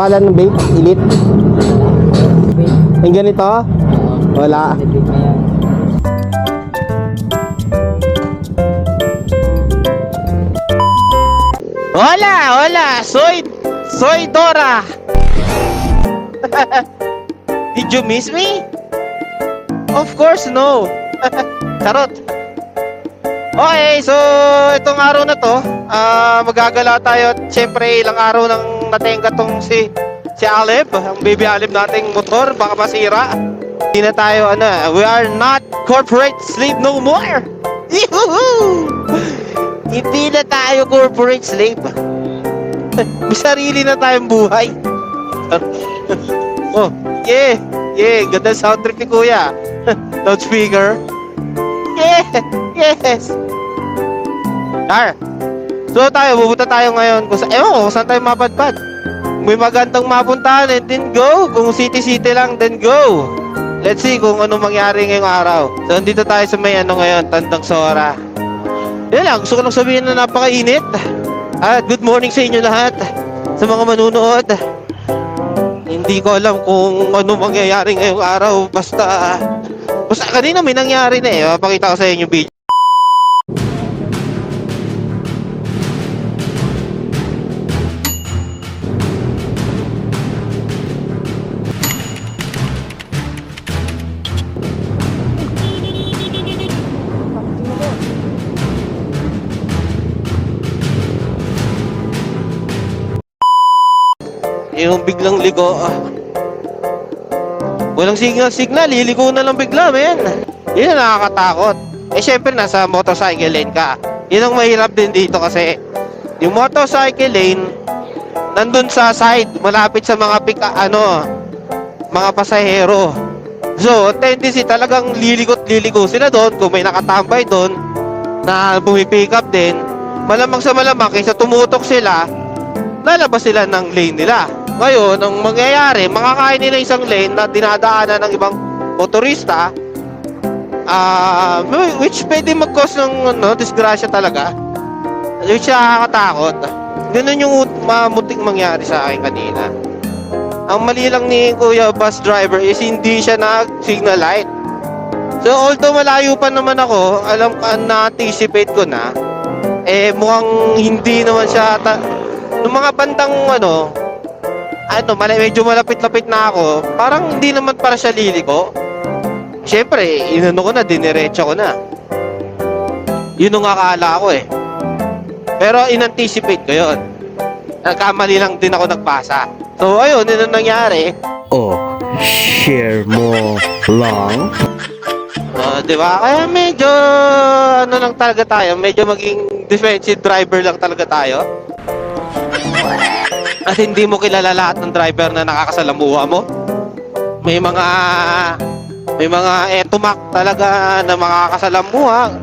Pangalan ng vape? Elite? Yung ganito? Wala. Hola, hola, soy Dora. Did you miss me? Of course, no. Charot. Okay, so itong araw na to, magagala tayo. Siyempre, ilang araw nang natenga tong si Aleb, ang baby Aleb nating motor, baka masira. Hindi na tayo, we are not corporate slave no more. Yuhuu! Hindi na tayo corporate slave. May sarili na tayong buhay. Oh, yeah, ganda sound trip ni Kuya. Loudspeaker. Yeah, yes. So tayo, pupunta tayo ngayon kung saan tayo mapadpad. May magandang mapuntahan, and then go. Kung city-city lang, then go. Let's see kung ano mangyari ngayong araw. So dito tayo sa may ngayon, Tandang Sora. Yan lang, gusto ko lang sabihin na napakainit. At good morning sa inyo lahat, sa mga manunood. Hindi ko alam kung ano mangyayari ngayong araw. Basta kanina may nangyari na Mapakita ko sa inyo video. Yung biglang ligo, walang signal, liliko na lang bigla, men. Yun ang nakakatakot. Syempre nasa motorcycle lane ka. Yun ang mahirap din dito kasi yung motorcycle lane nandun sa side, malapit sa mga mga pasahero. So, tendency talagang liliko sila doon. Kung may nakatambay doon na bumipick up din, malamang sa malamang kaysa tumutok sila, lalabas sila ng lane nila. Ngayon, ang mangyayari, makakain nila isang lane na dinadaanan ng ibang motorista, which pwede mag-cause ng disgrasya talaga, which nakakatakot. Ganun yung mamuting mangyari sa akin kanina. Ang mali lang ni Kuya bus driver is hindi siya nag-signal light. So although malayo pa naman ako, alam ko, na-anticipate ko na, mukhang hindi naman siya nung mga bandang medyo malapit-lapit na ako, parang hindi naman para siya liliko. Siyempre, diniretso ko na. Yun ang akala ko Pero in-anticipate ko yun. Nagkamali lang din ako nagpasa. So ayun, yun ang nangyari. Oh, share mo lang. Diba? Kaya medyo lang talaga tayo, medyo maging defensive driver lang talaga tayo. At hindi mo kilala lahat ng driver na nakakasalamuha mo. May mga etumak talaga na makakasalamuha.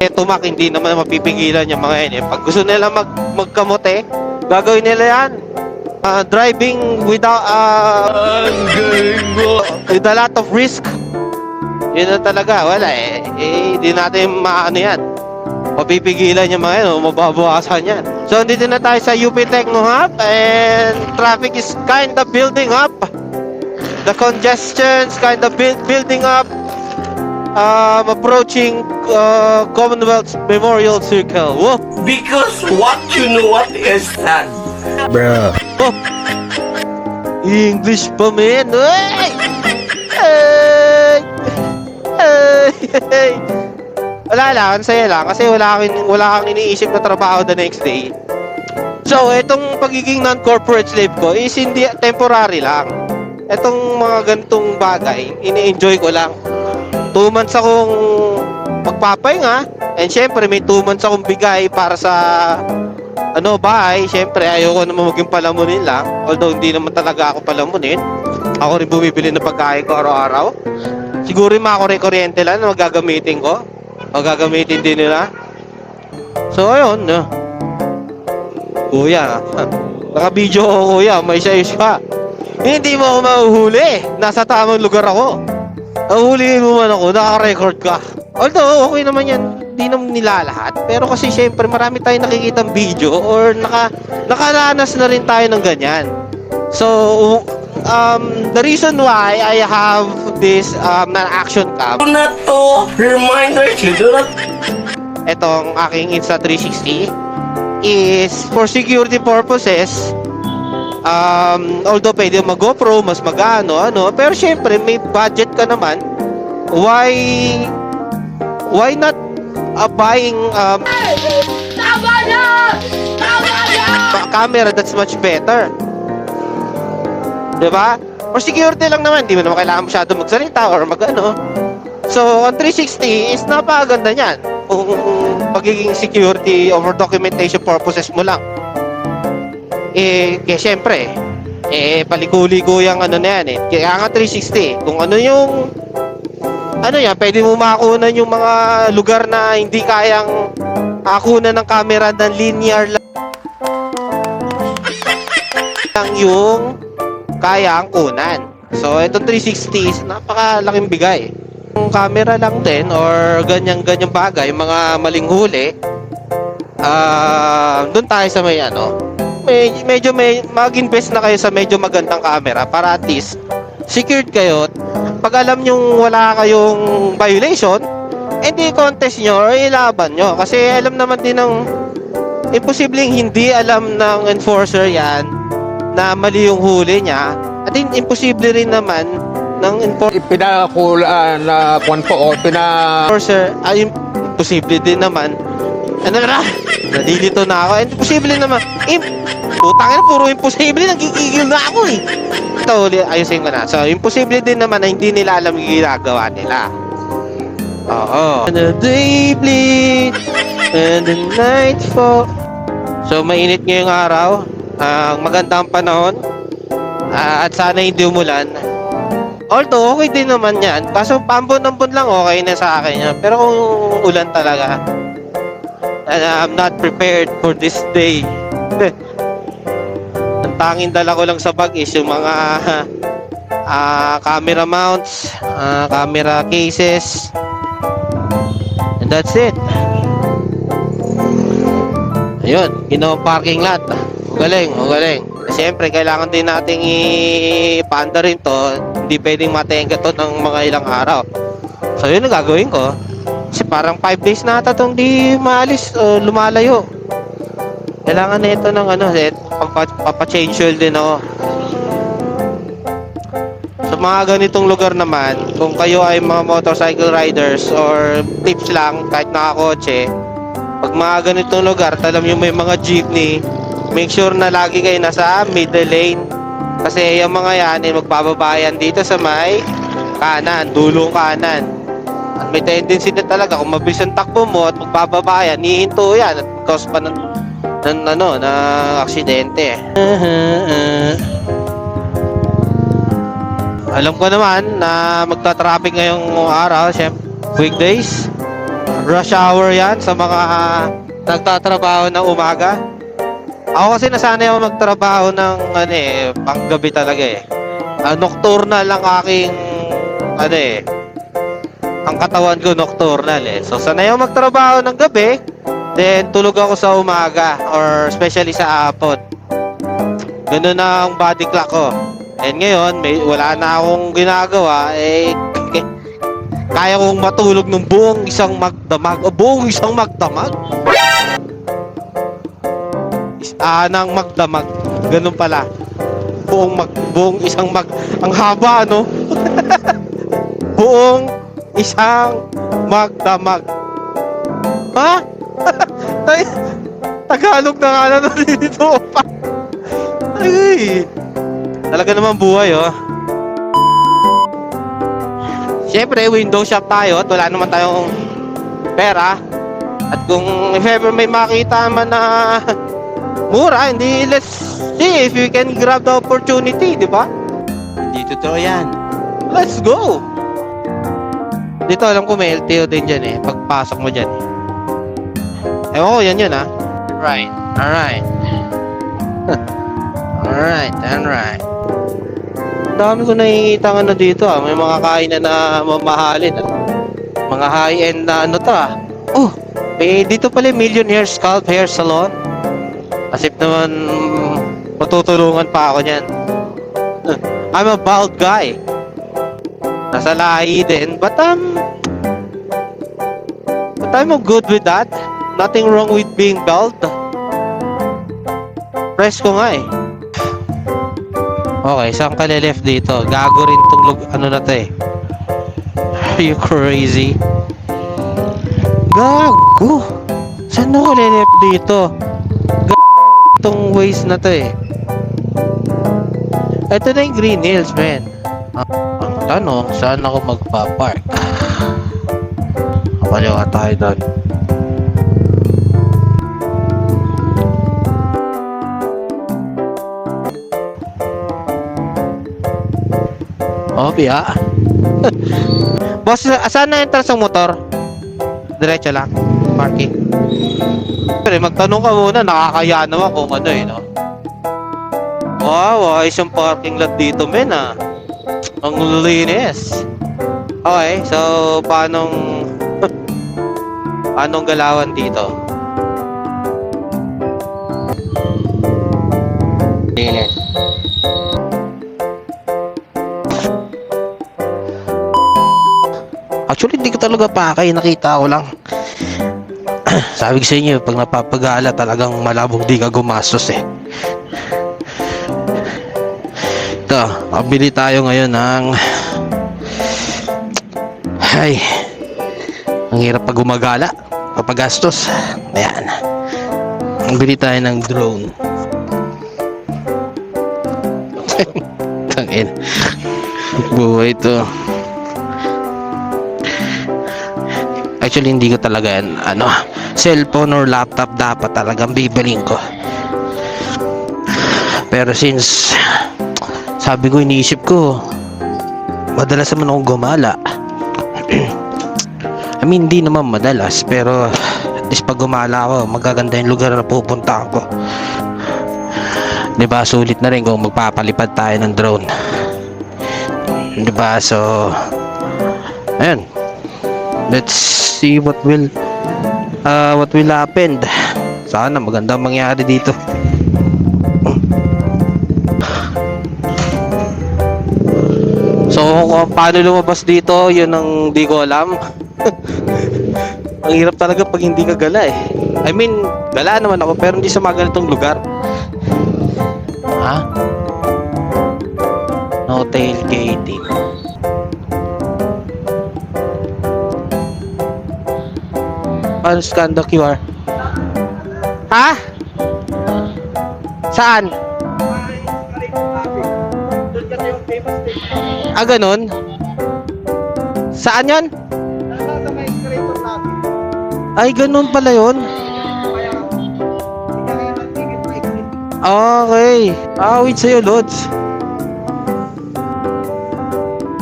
Etumak, hindi naman mapipigilan yung mga yan Pag gusto nila magkamote, gagawin nila yan. Driving without with a lot of risk. Yun na talaga, wala hindi natin yan. Mapipigilan yung mga yan, mababawasan yan. So, dito na tayo sa UP Techno Hub, and traffic is kind of building up. The congestion's kind of building up. Approaching Commonwealth Memorial Circle. Whoa! Because what you know what is that? Bruh. Oh! English pa, man! Hey! Wala lang, saya lang kasi wala kang iniisip na trabaho the next day. So, itong pagiging non-corporate slave ko is hindi temporary lang. Itong mga ganitong bagay, ini-enjoy ko lang. 2 months akong magpapahinga, and syempre may 2 months akong bigay para sa bahay. Syempre ayoko naman maging palamunin lang, although hindi naman talaga ako palamunin. Ako rin bumibili ng pagkain ko araw-araw. Siguro yung mga kuryente lang na magagamitin ko. Magagamitin din nila. So ayun, Kuya, naka-video ko, Kuya, may size ka. Hindi mo ako mahuhuli. Nasa tamang lugar ako. Nahuhulihin mo man ako, naka-record ka. Although okay naman yan, hindi naman nila lahat. Pero kasi syempre marami tayong nakikitang video or nakaranas na rin tayo ng ganyan. So, the reason why I have this non-action cam, Do not to reminders, you do not itong aking Insta360, is for security purposes. Although pwede mag-GoPro, mas mag-ano, pero syempre may budget ka naman. Why not buying camera that's much better? Diba? For security lang naman, di mo naman kailangan masyado magsalita or mag-ano. So, on 360 is napakaganda niyan. Kung pagiging security over documentation purposes mo lang. Kaya syempre, paliko-liko yung ano na yan eh. Kaya nga 360, kung ano yung pwede mo makunan yung mga lugar na hindi kayang akunan ng camera ng linear lang yung kaya ang kunan. So, itong 360 is napakalaking bigay. Yung camera lang din or ganyang bagay, mga maling huli, doon tayo sa medyo mag-invest na kayo sa medyo magandang camera para at least secured kayo. Pag alam nyong wala kayong violation, hindi contest nyo or ilaban nyo. Kasi alam naman din ng imposibleng hindi alam ng enforcer yan na mali yung huli niya. At imposible rin naman ng Pinakula na kwan po o enforcer, ay imposible din naman. Nalilito na ako. Imposible naman. Putang ina, puro imposible. Nagigigil na ako eh. Ito, ayusin ko na. So, imposible din naman na hindi nila alam yung ginagawa nila. Oo. And the day bleed and the night fall. So, mainit ngayong araw. Maganda ang panahon. At sana hindi umulan. Although, okay din naman yan. Kaso, pambon-ambon lang okay na sa akin yan. Pero kung ulan talaga, and I'm not prepared for this day. Ang tanging dala ko lang sa bag is yung mga camera mounts, camera cases, and that's it. Ayun, parking lot. Magaling. Siyempre, kailangan din nating ipaanda rin to. Hindi pwedeng matenga to ng mga ilang araw. So, yun ang gagawin ko. Kasi parang 5 days na ata itong di maalis o lumalayo. Kailangan na ito ng papachange oil din ako. Sa mga ganitong lugar naman, kung kayo ay mga motorcycle riders or tips lang kahit nakakotse, pag mga ganitong lugar, alam nyo may mga jeepney, make sure na lagi kayo nasa middle lane. Kasi yung mga yan, magbababayan dito sa may kanan, dulong kanan. At may tendency na talaga kung mabilis ang takbo mo at magbababayan, hihinto yan at cause pa ng aksidente. Alam ko naman na magta-traffic ngayong araw, syempre weekdays, rush hour yan sa mga nagtatrabaho ng umaga. Ako kasi nasanay ako magtrabaho ng panggabi talaga eh. Nocturnal lang aking ang katawan ko nocturnal eh. So sanay ako magtrabaho ng gabi, then tulog ako sa umaga or especially sa hapon. Ganun na ang body clock ko. And ngayon, wala na akong ginagawa kaya kong matulog ng buong isang magdamag. Buong isang magdamag? Nang magdamag. Ganun pala. Buong isang ang haba, no? Buong isang magdamag. Ha? Tagalog na nga na dito pa. Ay, talaga naman buhay, oh. Siyempre, window shop tayo at wala naman tayong pera. At kung if ever may makita man na mura, hindi, let's see if we can grab the opportunity, di ba? Hindi totoo yan. Let's go! Dito alam ko may LTO din dyan eh. Pagpasok mo dyan eh. Ewan ko, yan yun ah. Alright. Dami ko nakikita dito ah. May mga kainan na mamahalin ah. Mga high-end na to ah. Oh, dito pala Millionaire Scalp Hair Salon. As if naman matutulungan pa ako niyan. I'm a bald guy. Nasa lahi din, but I'm good with that. Nothing wrong with being bald. Press ko nga eh. Okay, saan ka left dito? Gago rin tong ano na to eh. Are you crazy? Gago! Saan ako left dito? Gago tong ways na to eh. Ito na yung Green Hills, man. Ang tanong, saan ako magpa-park? Kapaliwa tayo doon. Obya. Boss, saan na entrance ng motor? Diretso lang. Parking. Pero magtanong ka muna, nakakaya naman kung ano eh, no? Wow, ayos yung parking lot dito, men, ah. Ang linis. Okay, so, paanong galawan dito? Linis. Actually, hindi ko talaga pakay. Nakita ko lang. Sabi ko sa inyo, pag napapagala, talagang malabong di ka gumastos eh. Ito, pabili tayo ngayon ng... Ay, ang hirap pag gumagala, kapag gastos. Ayan. Pabili tayo ng drone. Tangin. Buhay ito. Actually, hindi ko talaga yan, cellphone or laptop dapat talagang bibiling ko. Pero since sabi ko, iniisip ko, madalas naman akong gumala. I mean, hindi naman madalas, pero at least pag gumala ako, magaganda yung lugar na pupunta ako. Diba, sulit na rin kung magpapalipad tayo ng drone. Diba, so ayun, let's see what will happen. Sana magandang mangyari dito. So kung paano lumabas dito, yun ang di ko alam. Ang hirap talaga pag hindi ka gala eh. I mean, gala naman ako pero hindi sa mga ganitong lugar. Ha? No tailgating. Paano scan the QR? Ha? Saan? Ah, ganun? Saan yan? Ay, ganun pala yun. Okay. Wait sa'yo, Lods.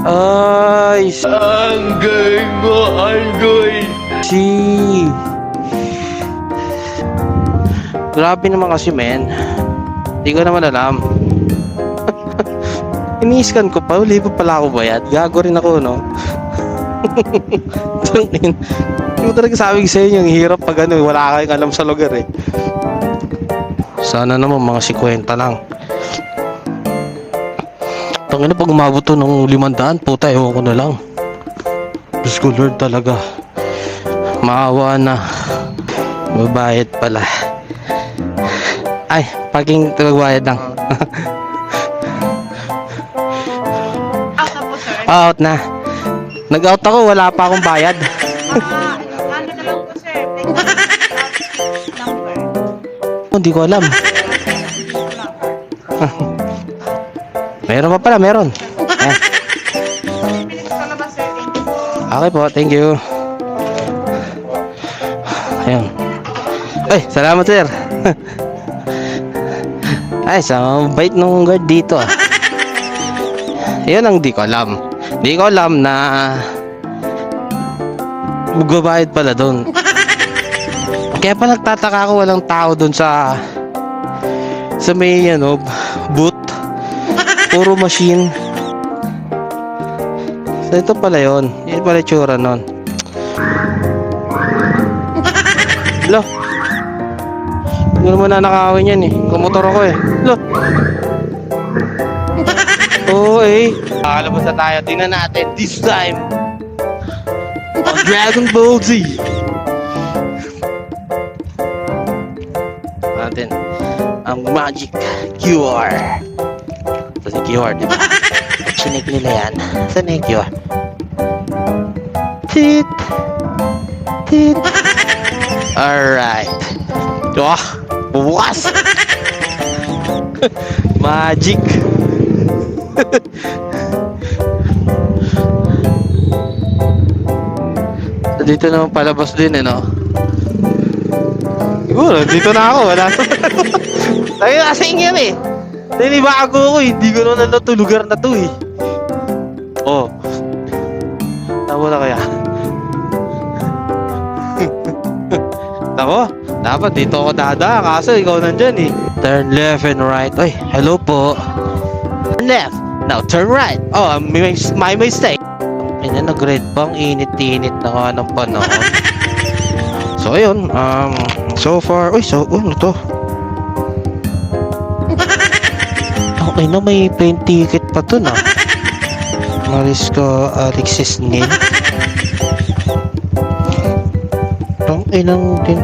Ay, Anggoy mo, anggoy. si... Grabe naman kasi, men. Hindi ko naman alam. Ini-scan ko pa, uli pa pala ako bayad. Gago rin ako, no? Hindi ko talaga sabi sa inyo, yung hirap pag wala kayong alam sa lugar eh. Sana naman mga 50 lang. Tangina, pag umabot to ng 500, puta, ewan ko na lang. Diyos ko, Lord, talaga. Maawa na. Mabayad pala. Ay, parking magbayad lang. Out na. Nag-out ako, wala pa akong bayad. Ano na lang po, sir? Number. Hindi ko alam. Meron pa pala, meron. Eh. Minutes ka na ba, sir? Thank you po. Okay po, thank you. Ayun. Ay, salamat sir. Ay, sa bait nung guard dito ah. Yun ang di ko alam. Di ko alam na magbabayad pala doon. Kaya pa nagtataka ako walang tao doon sa may booth. Puro machine. So ito pala yun. Yan pala tsura nun. Lo. Hindi naman na nakawin yan eh. Kumotor ako eh. Lo. eh. Kakalabas na tayo. Tingnan natin. This time. On Dragon Ball Z. Natin. Ang magic QR. Ito si QR, di ba? Chinig nila yan. Saan na yung QR? Tit. Tit. Alright. Oh, bubukas. Magic. Dito naman palabas din eh, no? Siguro, dito na ako. Wala na. Tayo kasing yan eh. Nanibago ako eh. Hindi ko naman na lugar na to eh. Oh. Tama na kaya? Ako, dapat dito ako dada. Kaso ikaw nandyan eh. Turn left and right. Ay, hello po. Turn left. Now turn right. Oh, my mistake. Ayan, nag-red bang init-init na nga ng panahon. So, ayun. So far. Uy, ano to? Okay na, may plane ticket pa to na. Mariska Alexis Nin. Ang inang din.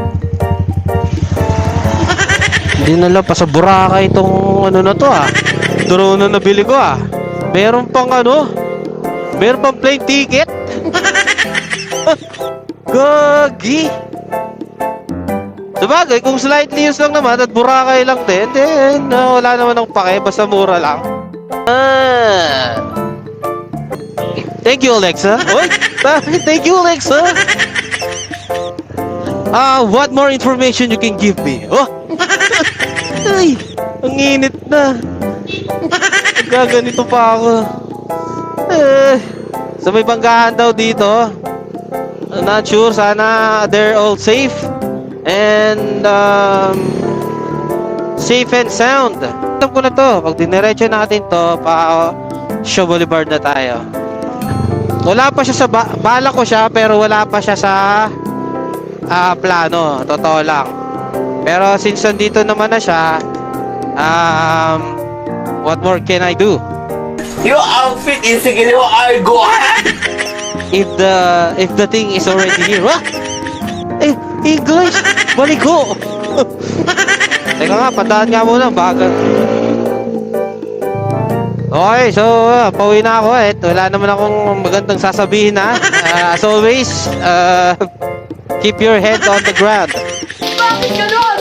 Dinala pa sa Boracay itong ano na to ah. Drone na nabili ko ah. Meron pang ano? Meron pang plane ticket? Gagi! Sabagay, kung slightly use lang naman at Boracay lang din, then wala naman akong pake, basta mura lang. Thank you, Alexa. Oy, thank you, Alexa. What more information you can give me? Oh! Ay, ang init na. Gaganito pa ako. So may banggahan daw dito. Not sure, sana they're all safe. And safe and sound. Alam ko na to. Pag diniretso natin to, pa Shaw Boulevard na tayo. Wala pa siya sa bala ko siya, pero wala pa siya sa plano. Totoo lang. Pero since nandito naman na siya, what more can I do? Your outfit is again your I go ahead. If the thing is already here. Wah! English! Balik ko! Teka nga, pandaan nga muna. Bagal. Okay, so pauwi na ako eh. Wala naman akong magandang sasabihin ha. As always, keep your head on the ground. Bakit ganun?